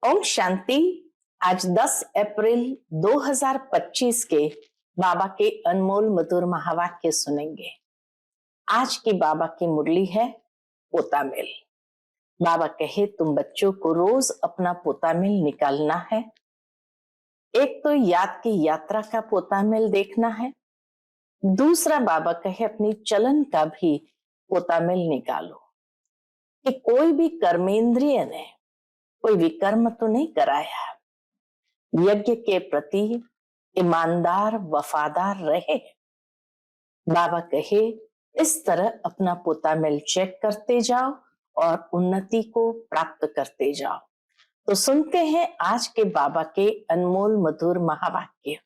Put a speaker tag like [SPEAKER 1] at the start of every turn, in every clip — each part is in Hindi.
[SPEAKER 1] ओम शांति। आज 10 अप्रैल 2025 के बाबा के अनमोल मधुर महावाक्य सुनेंगे। आज की बाबा की मुरली है पोतामिल। बाबा कहे तुम बच्चों को रोज अपना पोतामिल निकालना है। एक तो याद की यात्रा का पोतामिल देखना है, दूसरा बाबा कहे अपनी चलन का भी पोतामिल निकालो कि कोई भी कर्मेंद्रिय ने कोई विकर्म तो नहीं कराया। यज्ञ के प्रति ईमानदार वफादार रहे। बाबा कहे इस तरह अपना पोतामिल चेक करते जाओ और उन्नति को प्राप्त करते जाओ। तो सुनते हैं आज के बाबा के अनमोल मधुर महावाक्य।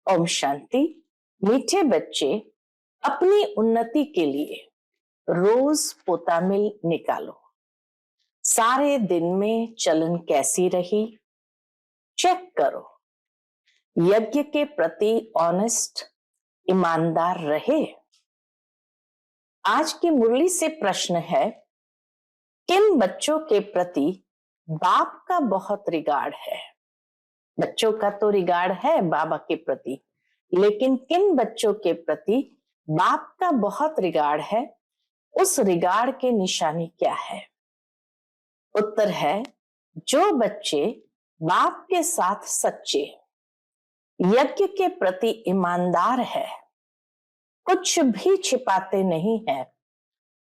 [SPEAKER 1] ओम शांति। मीठे बच्चे, अपनी उन्नति के लिए रोज पोतामिल निकालो। सारे दिन में चलन कैसी रही चेक करो। यज्ञ के प्रति ऑनेस्ट ईमानदार रहे। आज की मुरली से प्रश्न है, किन बच्चों के प्रति बाप का बहुत रिगार्ड है। बच्चों का तो रिगार्ड है बाबा के प्रति, लेकिन किन बच्चों के प्रति बाप का बहुत रिगार्ड है, उस रिगार्ड के निशानी क्या है। उत्तर है, जो बच्चे बाप के साथ सच्चे, यज्ञ के प्रति ईमानदार है, कुछ भी छिपाते नहीं है,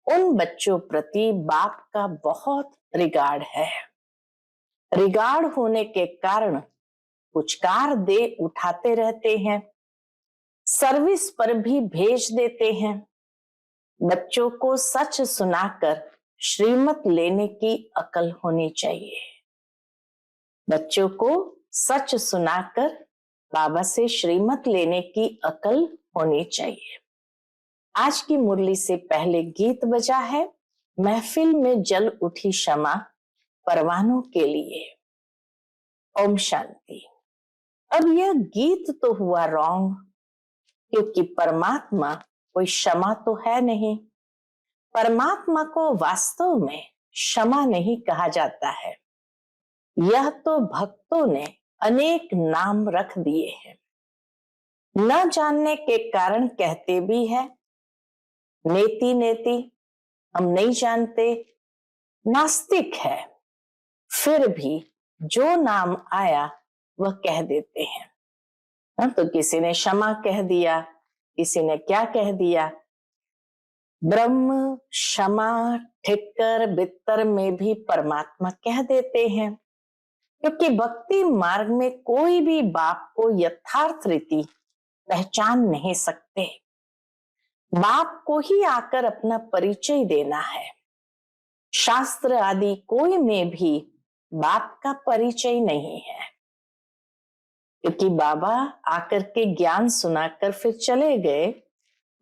[SPEAKER 1] उन बच्चों प्रति बाप का बहुत रिगार्ड है। रिगार्ड होने के कारण पुचकार दे उठाते रहते हैं, सर्विस पर भी भेज देते हैं। बच्चों को सच सुनाकर श्रीमत लेने की अकल होनी चाहिए। बच्चों को सच सुनाकर बाबा से श्रीमत लेने की अकल होनी चाहिए। आज की मुरली से पहले गीत बजा है, महफिल में जल उठी शमा परवानों के लिए। ओम शांति। अब यह गीत तो हुआ रॉन्ग, क्योंकि परमात्मा कोई क्षमा तो है नहीं। परमात्मा को वास्तव में क्षमा नहीं कहा जाता है। यह तो भक्तों ने अनेक नाम रख दिए हैं। न जानने के कारण कहते भी है, नेति नेति हम नहीं जानते, नास्तिक है, फिर भी जो नाम आया वह कह देते हैं। तो किसी ने क्षमा कह दिया, किसी ने क्या कह दिया। ब्रह्म क्षमा ठिक्कर बित्तर में भी परमात्मा कह देते हैं, क्योंकि भक्ति मार्ग में कोई भी बाप को यथार्थ रीति पहचान नहीं सकते। बाप को ही आकर अपना परिचय देना है। शास्त्र आदि कोई में भी बाप का परिचय नहीं है, क्योंकि बाबा आकर के ज्ञान सुनाकर फिर चले गए,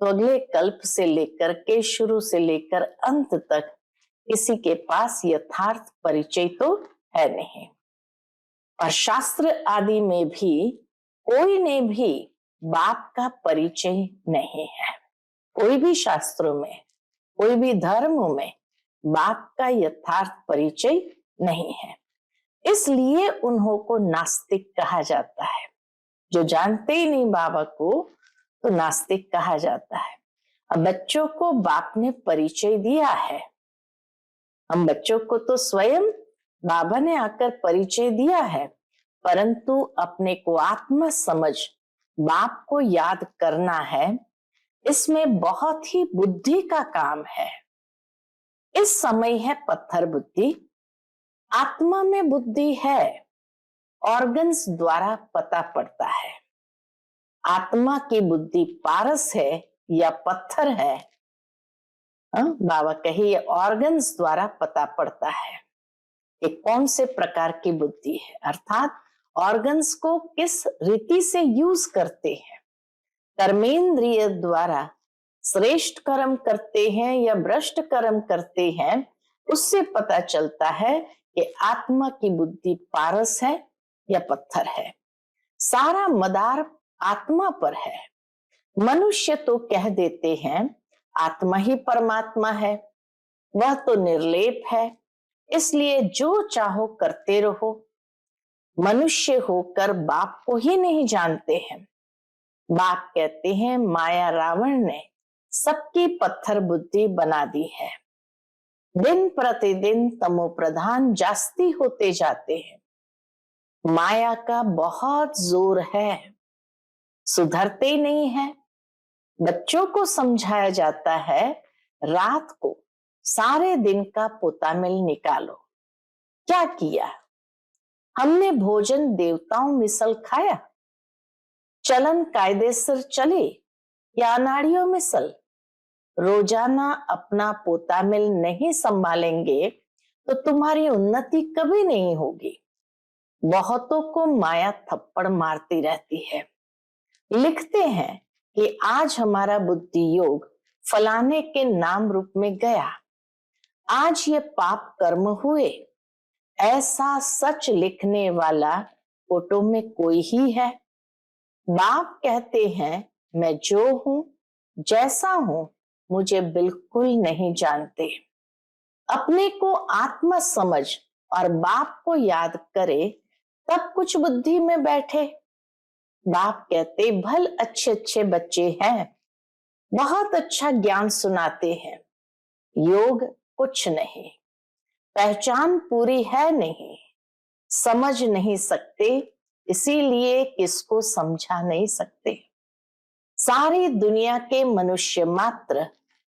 [SPEAKER 1] तो अगले कल्प से लेकर के शुरू से लेकर अंत तक किसी के पास यथार्थ परिचय तो है नहीं। और शास्त्र आदि में भी कोई ने भी बाप का परिचय नहीं है। कोई भी शास्त्रों में, कोई भी धर्म में बाप का यथार्थ परिचय नहीं है। इसलिए उन्हों को नास्तिक कहा जाता है। जो जानते ही नहीं बाबा को, तो नास्तिक कहा जाता है। अब बच्चों को बाप ने परिचय दिया है। हम बच्चों को तो स्वयं बाबा ने आकर परिचय दिया है, परंतु अपने को आत्मा समझ बाप को याद करना है। इसमें बहुत ही बुद्धि का काम है। इस समय है पत्थर बुद्धि, आत्मा में बुद्धि है, ऑर्गन्स द्वारा पता पड़ता है। आत्मा की बुद्धि पारस है या पत्थर है, बाबा कहिए ऑर्गन्स द्वारा पता पड़ता है कि कौन से प्रकार की बुद्धि है, अर्थात ऑर्गन्स को किस रीति से यूज करते हैं। कर्मेंद्रिय द्वारा श्रेष्ठ कर्म करते हैं या भ्रष्ट कर्म करते हैं, उससे पता चलता है कि आत्मा की बुद्धि पारस है या पत्थर है। सारा मदार आत्मा पर है। मनुष्य तो कह देते हैं आत्मा ही परमात्मा है, वह तो निर्लेप है, इसलिए जो चाहो करते रहो, मनुष्य होकर बाप को ही नहीं जानते हैं। बाप कहते हैं माया रावण ने सबकी पत्थर बुद्धि बना दी है। दिन प्रतिदिन तमो प्रधान जास्ती होते जाते हैं। माया का बहुत जोर है, सुधरते ही नहीं है। बच्चों को समझाया जाता है रात को सारे दिन का पोतामिल निकालो। क्या किया? हमने भोजन देवताओं मिसल खाया, चलन कायदे से चले या अनाड़ियों मिसल। रोजाना अपना पोतामिल नहीं संभालेंगे तो तुम्हारी उन्नति कभी नहीं होगी। बहुतों को माया थप्पड़ मारती रहती है। लिखते हैं कि आज हमारा बुद्धि योग फलाने के नाम रूप में गया, आज ये पाप कर्म हुए। ऐसा सच लिखने वाला फोटो में कोई ही है? बाप कहते हैं मैं जो हूं जैसा हूं मुझे बिल्कुल नहीं जानते। अपने को आत्मा समझ और बाप को याद करे तब कुछ बुद्धि में बैठे। बाप कहते भल अच्छे अच्छे बच्चे हैं, बहुत अच्छा ज्ञान सुनाते हैं, योग कुछ नहीं, पहचान पूरी है नहीं, समझ नहीं सकते, इसीलिए किसको समझा नहीं सकते। सारी दुनिया के मनुष्य मात्र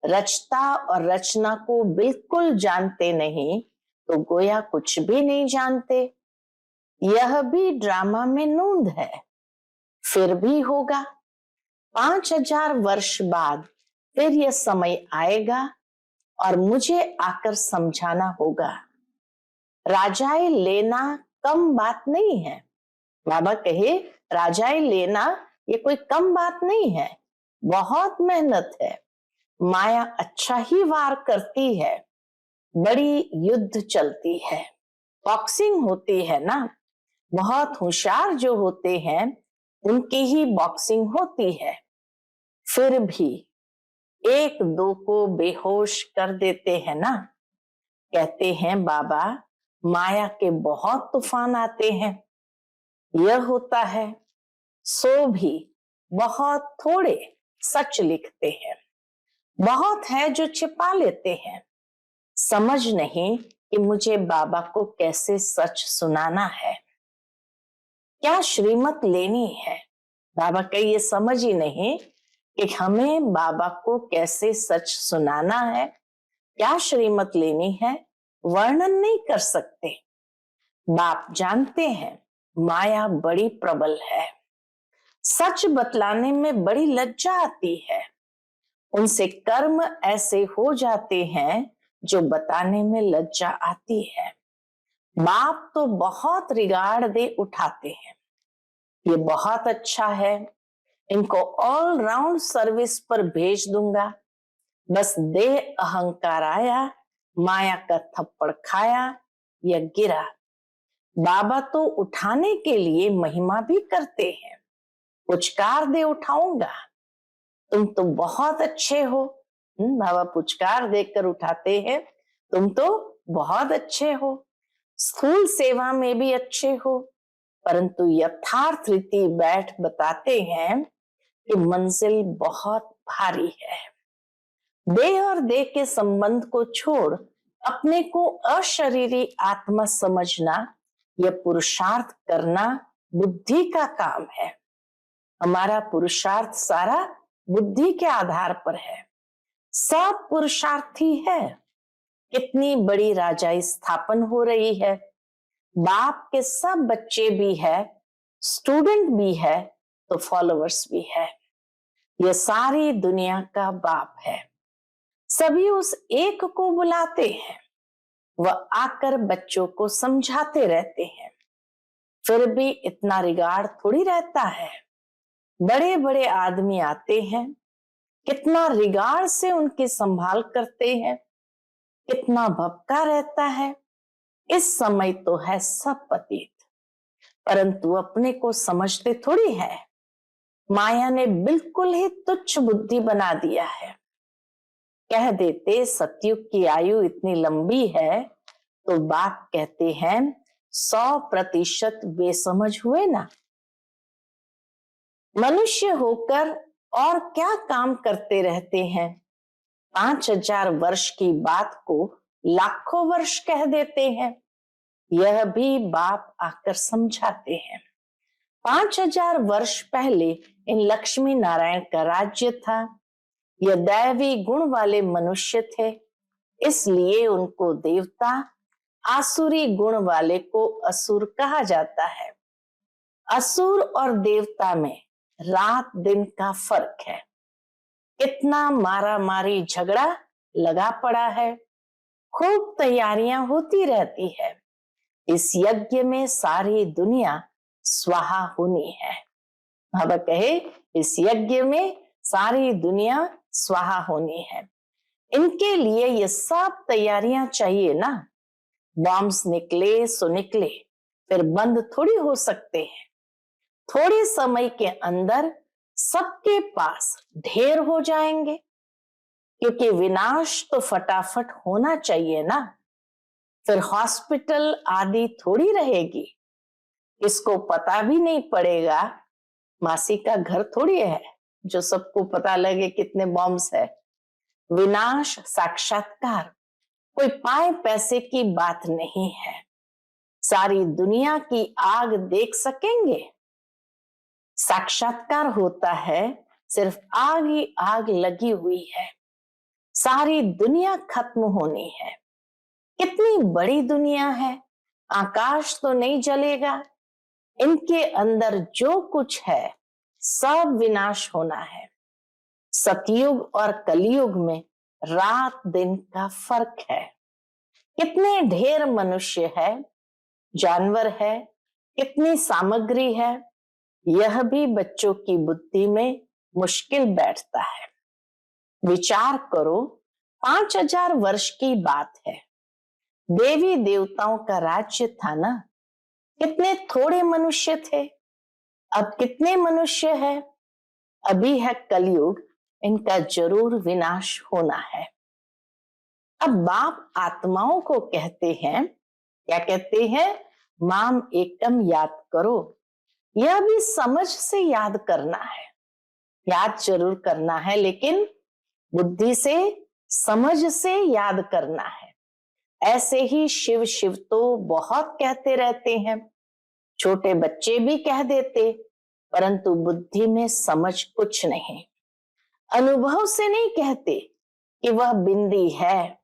[SPEAKER 1] रचता और रचना को बिल्कुल जानते नहीं तो गोया कुछ भी नहीं जानते। यह भी ड्रामा में नूंद है, फिर भी होगा। 5000 वर्ष बाद फिर यह समय आएगा और मुझे आकर समझाना होगा। राजाए लेना कम बात नहीं है। बाबा कहे राजाए लेना ये कोई कम बात नहीं है, बहुत मेहनत है। माया अच्छा ही वार करती है, बड़ी युद्ध चलती है, बॉक्सिंग होती है ना। बहुत होशियार जो होते हैं उनकी ही बॉक्सिंग होती है, फिर भी एक दो को बेहोश कर देते हैं ना। कहते हैं बाबा माया के बहुत तूफान आते हैं। यह होता है सो भी बहुत थोड़े सच लिखते हैं, बहुत है जो छिपा लेते हैं। समझ नहीं कि मुझे बाबा को कैसे सच सुनाना है, क्या श्रीमत लेनी है। बाबा का ये समझ ही नहीं कि हमें बाबा को कैसे सच सुनाना है, क्या श्रीमत लेनी है, वर्णन नहीं कर सकते। बाप जानते हैं माया बड़ी प्रबल है, सच बतलाने में बड़ी लज्जा आती है। उनसे कर्म ऐसे हो जाते हैं जो बताने में लज्जा आती है। बाप तो बहुत रिगार्ड दे उठाते हैं, ये बहुत अच्छा है, इनको ऑल राउंड सर्विस पर भेज दूंगा। बस दे अहंकार आया, माया का थप्पड़ खाया या गिरा। बाबा तो उठाने के लिए महिमा भी करते हैं, पुचकार दे उठाऊंगा, तुम तो बहुत अच्छे हो। बाबा पुचकार देकर उठाते हैं, तुम तो बहुत अच्छे हो, स्थूल सेवा में भी अच्छे हो। परंतु यथार्थ रीति बैठ बताते हैं कि मंजिल बहुत भारी है। देह और देह के संबंध को छोड़ अपने को अशरीरी आत्मा समझना, यह पुरुषार्थ करना बुद्धि का काम है। हमारा पुरुषार्थ सारा बुद्धि के आधार पर है, सब पुरुषार्थी है। कितनी बड़ी राजाई स्थापन हो रही है, बाप के सब बच्चे भी है, स्टूडेंट भी है तो फॉलोअर्स भी है। यह सारी दुनिया का बाप है। सभी उस एक को बुलाते हैं, वह आकर बच्चों को समझाते रहते हैं। फिर भी इतना रिगार्ड थोड़ी रहता है। बड़े बड़े आदमी आते हैं, कितना रिगार्ड से उनकी संभाल करते हैं, कितना भपका रहता है। इस समय तो है सब पतित, परंतु अपने को समझते थोड़ी है। माया ने बिल्कुल ही तुच्छ बुद्धि बना दिया है। कह देते सतयुग की आयु इतनी लंबी है तो बाप कहते हैं 100% बेसमझ हुए ना। मनुष्य होकर और क्या काम करते रहते हैं। 5000 वर्ष की बात को लाखों वर्ष कह देते हैं। यह भी बाप आकर समझाते हैं। 5000 वर्ष पहले इन लक्ष्मी नारायण का राज्य था। यह दैवी गुण वाले मनुष्य थे, इसलिए उनको देवता, आसुरी गुण वाले को असुर कहा जाता है। असुर और देवता में रात दिन का फर्क है। कितना मारा मारी झगड़ा लगा पड़ा है, खूब तैयारियां होती रहती है। इस यज्ञ में सारी दुनिया स्वाहा होनी है। बाबा कहे इस यज्ञ में सारी दुनिया स्वाहा होनी है। इनके लिए ये सब तैयारियां चाहिए ना। बॉम्ब्स निकले सो निकले, फिर बंद थोड़ी हो सकते हैं। थोड़े समय के अंदर सबके पास ढेर हो जाएंगे, क्योंकि विनाश तो फटाफट होना चाहिए ना। फिर हॉस्पिटल आदि थोड़ी रहेगी। इसको पता भी नहीं पड़ेगा। मासी का घर थोड़ी है जो सबको पता लगे कितने बॉम्ब्स है। विनाश साक्षात्कार कोई पाए पैसे की बात नहीं है। सारी दुनिया की आग देख सकेंगे। साक्षात्कार होता है सिर्फ आग ही आग लगी हुई है। सारी दुनिया खत्म होनी है। कितनी बड़ी दुनिया है। आकाश तो नहीं जलेगा। इनके अंदर जो कुछ है सब विनाश होना है। सतयुग और कलयुग में रात दिन का फर्क है। कितने ढेर मनुष्य है, जानवर है, कितनी सामग्री है, यह भी बच्चों की बुद्धि में मुश्किल बैठता है। विचार करो, 5000 वर्ष की बात है। देवी देवताओं का राज्य था ना। कितने थोड़े मनुष्य थे, अब कितने मनुष्य है। अभी है कलयुग, इनका जरूर विनाश होना है। अब बाप आत्माओं को कहते हैं, क्या कहते हैं, माम एकम याद करो। यह भी समझ से याद करना है। याद जरूर करना है, लेकिन बुद्धि से, समझ से याद करना है। ऐसे ही शिव शिव तो बहुत कहते रहते हैं। छोटे बच्चे भी कह देते, परंतु बुद्धि में समझ कुछ नहीं। अनुभव से नहीं कहते कि वह बिंदी है,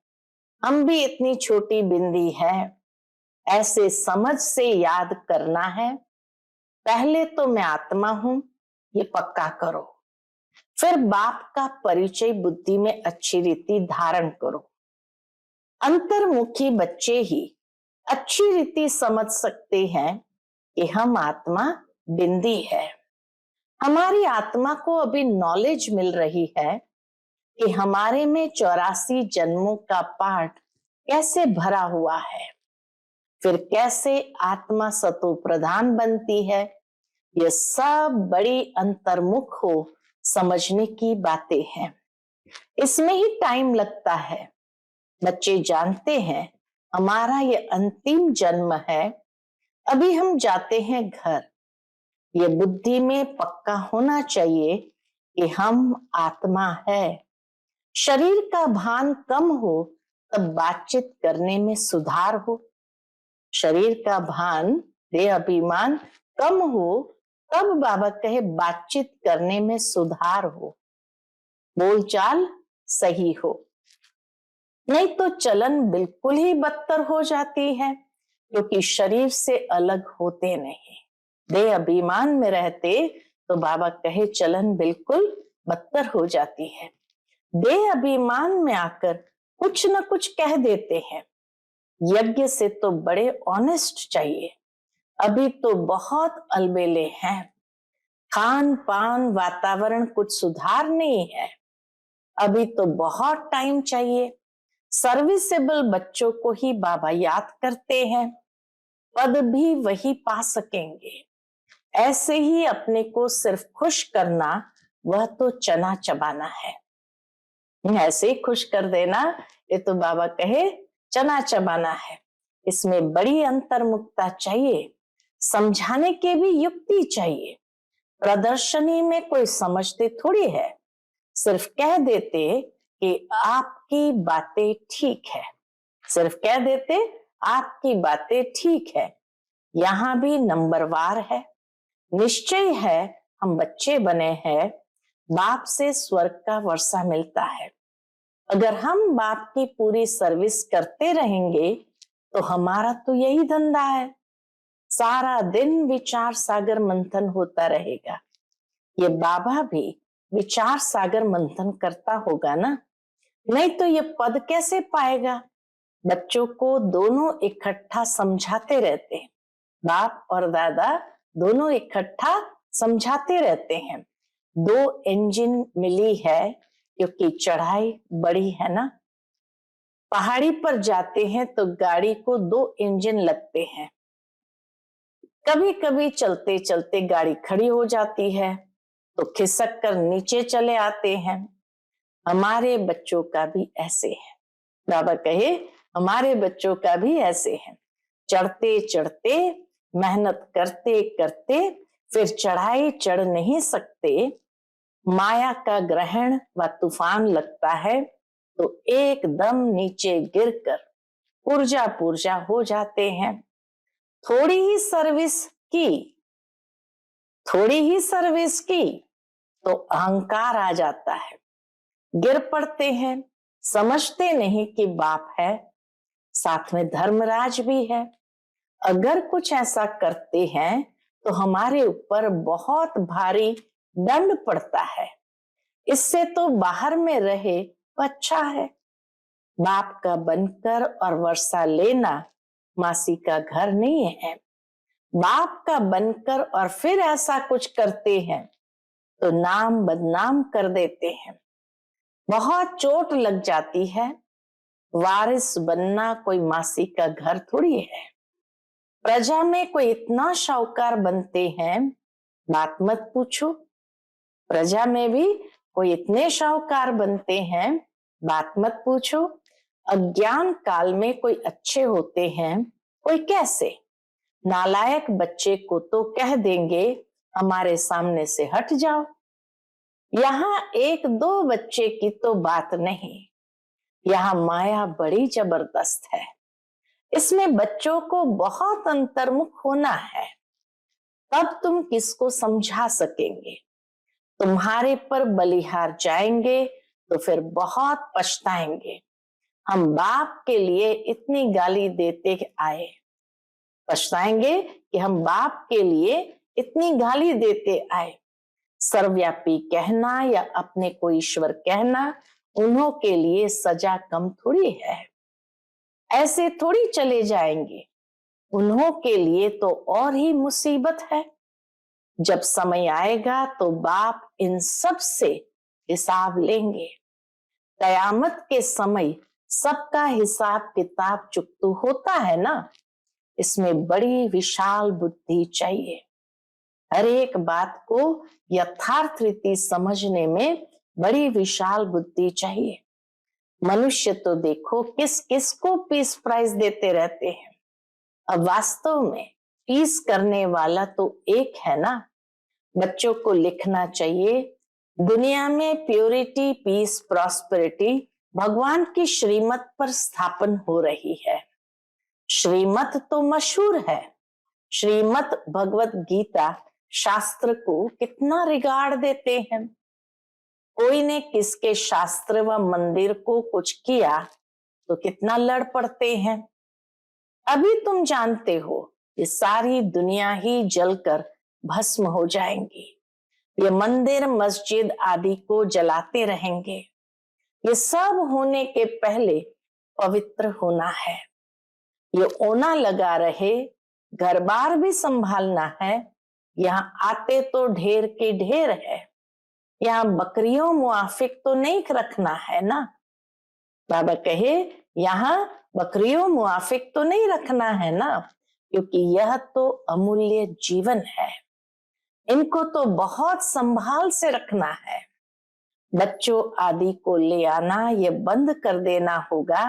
[SPEAKER 1] हम भी इतनी छोटी बिंदी है। ऐसे समझ से याद करना है। पहले तो मैं आत्मा हूं, ये पक्का करो। फिर बाप का परिचय बुद्धि में अच्छी रीति धारण करो। अंतर्मुखी बच्चे ही अच्छी रीति समझ सकते हैं कि हम आत्मा बिंदी है। हमारी आत्मा को अभी नॉलेज मिल रही है कि हमारे में 84 जन्मों का पाठ कैसे भरा हुआ है, फिर कैसे आत्मा सतो प्रधान बनती है। ये सब बड़ी अंतर्मुख हो समझने की बातें हैं। इसमें ही टाइम लगता है। बच्चे जानते हैं हमारा ये अंतिम जन्म है, अभी हम जाते हैं घर। ये बुद्धि में पक्का होना चाहिए कि हम आत्मा है। शरीर का भान कम हो तब बातचीत करने में सुधार हो। शरीर का भान, देह अभिमान कम हो तब बाबा कहे बातचीत करने में सुधार हो, बोलचाल सही हो। नहीं तो चलन बिल्कुल ही बदतर हो जाती है, क्योंकि शरीर से अलग होते नहीं। देह अभिमान में रहते तो बाबा कहे चलन बिल्कुल बदतर हो जाती है। देह अभिमान में आकर कुछ न कुछ कह देते हैं। यज्ञ से तो बड़े ऑनेस्ट चाहिए। अभी तो बहुत अलबेले हैं। खान पान वातावरण कुछ सुधार नहीं है। अभी तो बहुत टाइम चाहिए। सर्विसेबल बच्चों को ही बाबा याद करते हैं, पद भी वही पा सकेंगे। ऐसे ही अपने को सिर्फ खुश करना, वह तो चना चबाना है। ऐसे ही खुश कर देना, ये तो बाबा कहे चना चबाना है। इसमें बड़ी अंतर्मुखता चाहिए, समझाने के भी युक्ति चाहिए। प्रदर्शनी में कोई समझते थोड़ी है, सिर्फ कह देते कि आपकी बातें ठीक है, सिर्फ कह देते आपकी बातें ठीक है। यहाँ भी नंबरवार है। निश्चय है हम बच्चे बने हैं, बाप से स्वर्ग का वर्षा मिलता है। अगर हम बाप की पूरी सर्विस करते रहेंगे तो हमारा तो यही धंधा है, सारा दिन विचार सागर मंथन होता रहेगा। ये बाबा भी विचार सागर मंथन करता होगा ना, नहीं तो ये पद कैसे पाएगा। बच्चों को दोनों इकट्ठा समझाते रहते हैं, बाप और दादा दोनों इकट्ठा समझाते रहते हैं। 2 इंजन मिली है क्योंकि चढ़ाई बड़ी है ना। पहाड़ी पर जाते हैं तो गाड़ी को 2 इंजन लगते हैं। कभी कभी चलते चलते गाड़ी खड़ी हो जाती है तो खिसक कर नीचे चले आते हैं। हमारे बच्चों का भी ऐसे है। बाबा कहे हमारे बच्चों का भी ऐसे है। चढ़ते चढ़ते, मेहनत करते करते फिर चढ़ाई चढ़ नहीं सकते, माया का ग्रहण व तूफान लगता है तो एकदम नीचे गिरकर पुर्जा पुर्जा हो जाते हैं। थोड़ी ही सर्विस की, थोड़ी ही सर्विस की तो अहंकार आ जाता है, गिर पड़ते हैं। समझते नहीं कि बाप है, साथ में धर्मराज भी है। अगर कुछ ऐसा करते हैं तो हमारे ऊपर बहुत भारी दंड पड़ता है। इससे तो बाहर में रहे तो अच्छा है। बाप का बनकर और वर्षा लेना मासी का घर नहीं है। बाप का बनकर और फिर ऐसा कुछ करते हैं तो नाम बदनाम कर देते हैं, बहुत चोट लग जाती है। वारिस बनना कोई मासी का घर थोड़ी है। प्रजा में कोई इतना शाहूकार बनते हैं, बात मत पूछो। प्रजा में भी कोई इतने शाहूकार बनते हैं, बात मत पूछो। अज्ञान काल में कोई अच्छे होते हैं, कोई कैसे। नालायक बच्चे को तो कह देंगे हमारे सामने से हट जाओ। यहाँ 1-2 बच्चे की तो बात नहीं, यहाँ माया बड़ी जबरदस्त है। इसमें बच्चों को बहुत अंतर्मुख होना है, तब तुम किसको समझा सकेंगे। तुम्हारे पर बलिहार जाएंगे तो फिर बहुत पछताएंगे। हम बाप के लिए इतनी गाली देते आए, पछताएंगे कि हम बाप के लिए इतनी गाली देते आए। सर्वव्यापी कहना या अपने को ईश्वर कहना उन्हों के लिए सजा कम थोड़ी है। ऐसे थोड़ी चले जाएंगे, उन्हों के लिए तो और ही मुसीबत है। जब समय आएगा तो बाप इन सब से हिसाब लेंगे। कयामत के समय सबका हिसाब किताब चुकतू होता है ना। इसमें बड़ी विशाल बुद्धि चाहिए। हर एक बात को यथार्थ रीति समझने में बड़ी विशाल बुद्धि चाहिए। मनुष्य तो देखो किस किस को पीस प्राइज देते रहते हैं। अब वास्तव में पीस करने वाला तो एक है ना। बच्चों को लिखना चाहिए, दुनिया में प्योरिटी, पीस, प्रॉस्पेरिटी भगवान की श्रीमत पर स्थापन हो रही है। श्रीमत तो मशहूर है। श्रीमत भगवत गीता शास्त्र को कितना रिगार्ड देते हैं। कोई ने किसके शास्त्र व मंदिर को कुछ किया तो कितना लड़ पड़ते हैं। अभी तुम जानते हो ये सारी दुनिया ही जलकर भस्म हो जाएंगी। ये मंदिर मस्जिद आदि को जलाते रहेंगे। ये सब होने के पहले पवित्र होना है। ये ओना लगा रहे, घर बार भी संभालना है। यहाँ आते तो ढेर के ढेर है, यहाँ बकरियों मुआफिक तो नहीं रखना है ना। बाबा कहे यहाँ बकरियों मुआफिक तो नहीं रखना है ना, क्योंकि यह तो अमूल्य जीवन है। इनको तो बहुत संभाल से रखना है। बच्चों आदि को ले आना ये बंद कर देना होगा।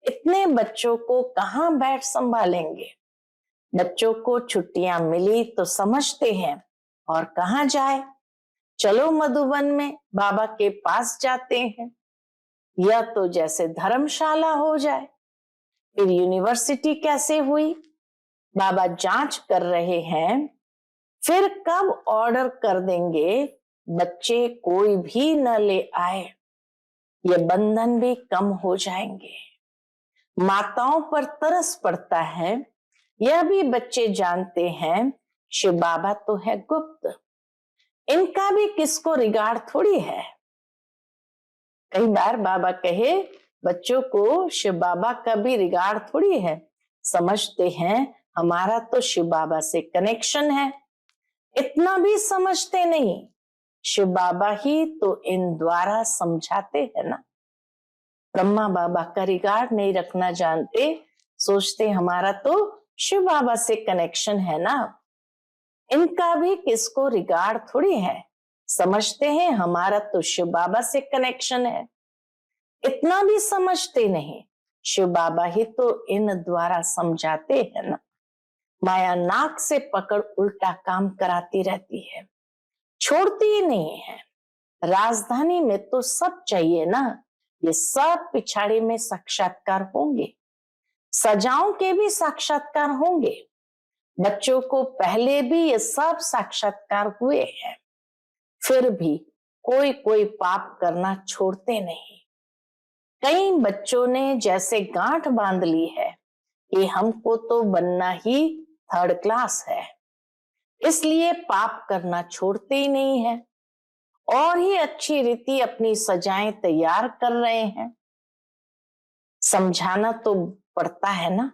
[SPEAKER 1] इतने बच्चों को कहाँ बैठ संभालेंगे। बच्चों को छुट्टियां मिली तो समझते हैं और कहाँ जाए। चलो मधुबन में बाबा के पास जाते हैं, यह तो जैसे धर्मशाला हो जाए। फिर यूनिवर्सिटी कैसे हुई? बाबा जांच कर रहे हैं, फिर कब ऑर्डर कर देंगे बच्चे कोई भी न ले आए। ये बंधन भी कम हो जाएंगे। माताओं पर तरस पड़ता है, यह भी बच्चे जानते हैं। शिव बाबा तो है गुप्त, इनका भी किसको रिगार्ड थोड़ी है। कई बार बाबा कहे बच्चों को शिव बाबा का भी रिगार्ड थोड़ी है। समझते हैं हमारा तो शिव बाबा से कनेक्शन है। इतना भी समझते नहीं, शिव बाबा ही तो इन द्वारा समझाते हैं ना। ब्रह्मा बाबा का रिगार्ड नहीं रखना जानते, सोचते हमारा तो शिव बाबा से कनेक्शन है ना। इनका भी किसको रिगार्ड थोड़ी है। समझते हैं हमारा तो शिव बाबा से कनेक्शन है। इतना भी समझते नहीं, शिव बाबा ही तो इन द्वारा समझाते हैं ना। माया नाक से पकड़ उल्टा काम कराती रहती है, छोड़ती ही नहीं है। राजधानी में तो सब चाहिए ना, ये सब पिछाड़ी में साक्षात्कार होंगे। सजाओं के भी साक्षात्कार होंगे। बच्चों को पहले भी ये सब साक्षात्कार हुए हैं, फिर भी कोई कोई पाप करना छोड़ते नहीं। कई बच्चों ने जैसे गांठ बांध ली है कि हमको तो बनना ही थर्ड क्लास है, इसलिए पाप करना छोड़ते ही नहीं है और ही अच्छी रीति अपनी सजाएं तैयार कर रहे हैं। समझाना तो पड़ता है ना।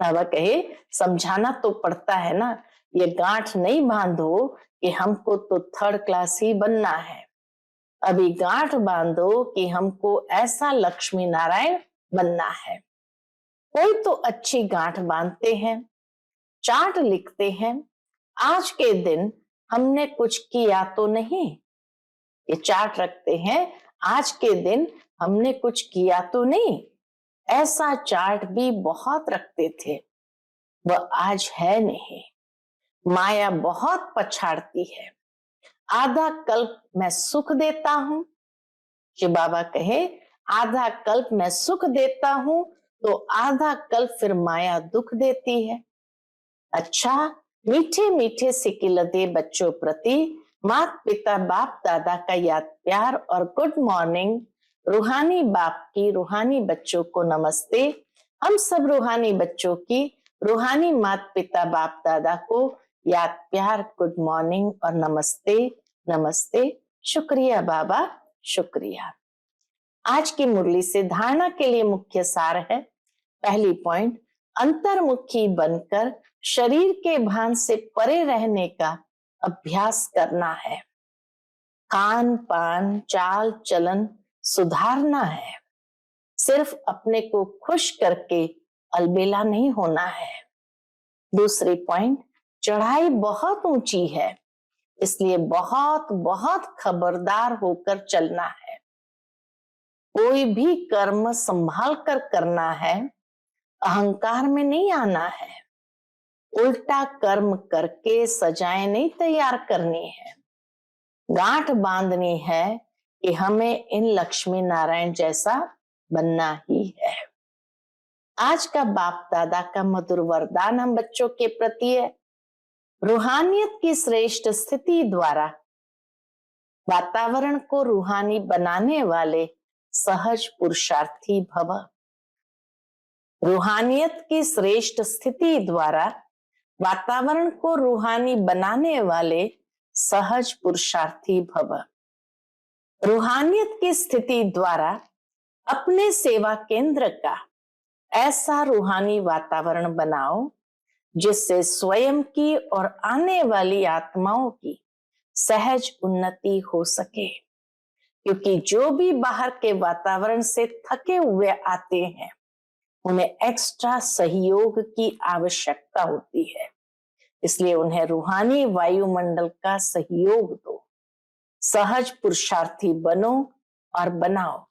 [SPEAKER 1] बाबा कहे समझाना तो पड़ता है ना। ये गांठ नहीं बांधो कि हमको तो थर्ड क्लास ही बनना है, अभी गांठ बांधो कि हमको ऐसा लक्ष्मी नारायण बनना है। कोई तो अच्छी गांठ बांधते हैं, चार्ट लिखते हैं, आज के दिन हमने कुछ किया तो नहीं। ये चार्ट रखते हैं, आज के दिन हमने कुछ किया तो नहीं। ऐसा चार्ट भी बहुत रखते थे, वह आज है नहीं। माया बहुत पछाड़ती है। आधा कल्प मैं सुख देता हूं, कि बाबा कहे आधा कल्प मैं सुख देता हूं तो आधा कल्प फिर माया दुख देती है। अच्छा, मीठे मीठे सिकिलते बच्चों प्रति माता पिता बाप दादा का याद प्यार और गुड मॉर्निंग। रूहानी बाप की रूहानी बच्चों को नमस्ते। हम सब रूहानी बच्चों की रूहानी माता पिता बाप दादा को याद प्यार, गुड मॉर्निंग और नमस्ते नमस्ते। शुक्रिया बाबा, शुक्रिया। आज की मुरली से धारणा के लिए मुख्य सार है। पहली पॉइंट, अंतर्मुखी बनकर शरीर के भान से परे रहने का अभ्यास करना है। खान पान चाल चलन सुधारना है। सिर्फ अपने को खुश करके अलबेला नहीं होना है। दूसरी पॉइंट, चढ़ाई बहुत ऊंची है, इसलिए बहुत बहुत खबरदार होकर चलना है। कोई भी कर्म संभाल कर करना है, अहंकार में नहीं आना है। उल्टा कर्म करके सजाएं नहीं तैयार करनी है। गांठ बांधनी है कि हमें इन लक्ष्मी नारायण जैसा बनना ही है। आज का बाप दादा का मधुर वरदान हम बच्चों के प्रति है। रूहानियत की श्रेष्ठ स्थिति द्वारा वातावरण को रूहानी बनाने वाले सहज पुरुषार्थी भव। रूहानियत की श्रेष्ठ स्थिति द्वारा वातावरण को रूहानी बनाने वाले सहज पुरुषार्थी भव। रूहानियत की स्थिति द्वारा अपने सेवा केंद्र का ऐसा रूहानी वातावरण बनाओ जिससे स्वयं की और आने वाली आत्माओं की सहज उन्नति हो सके। क्योंकि जो भी बाहर के वातावरण से थके हुए आते हैं, उन्हें एक्स्ट्रा सहयोग की आवश्यकता होती है, इसलिए उन्हें रूहानी वायुमंडल का सहयोग दो। सहज पुरुषार्थी बनो और बनाओ।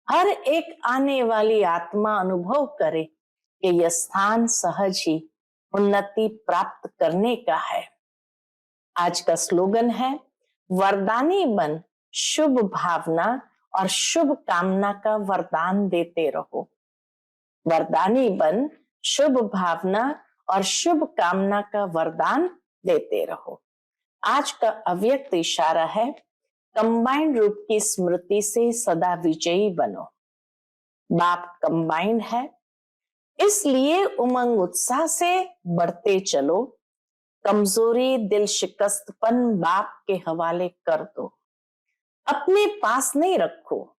[SPEAKER 1] हर एक आने वाली आत्मा अनुभव करे कि यह स्थान सहज ही उन्नति प्राप्त करने का है। आज का स्लोगन है, वरदानी बन, शुभ भावना और शुभ कामना का वरदान देते रहो। वरदानी बन, शुभ भावना और शुभ कामना का वरदान देते रहो। आज का अव्यक्त इशारा है, कंबाइंड रूप की स्मृति से सदा विजयी बनो। बाप कंबाइंड है, इसलिए उमंग उत्साह से बढ़ते चलो। कमजोरी दिल शिकस्तपन बाप के हवाले कर दो। अपने पास नहीं रखो,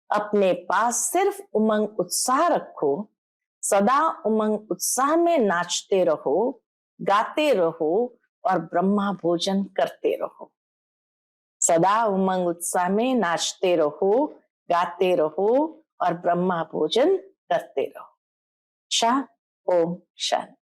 [SPEAKER 1] अपने पास सिर्फ उमंग उत्साह रखो। सदा उमंग उत्साह में नाचते रहो, गाते रहो और ब्रह्मा भोजन करते रहो। सदा उमंग उत्साह में नाचते रहो, गाते रहो और ब्रह्मा भोजन करते रहो। शाह ओम शांति।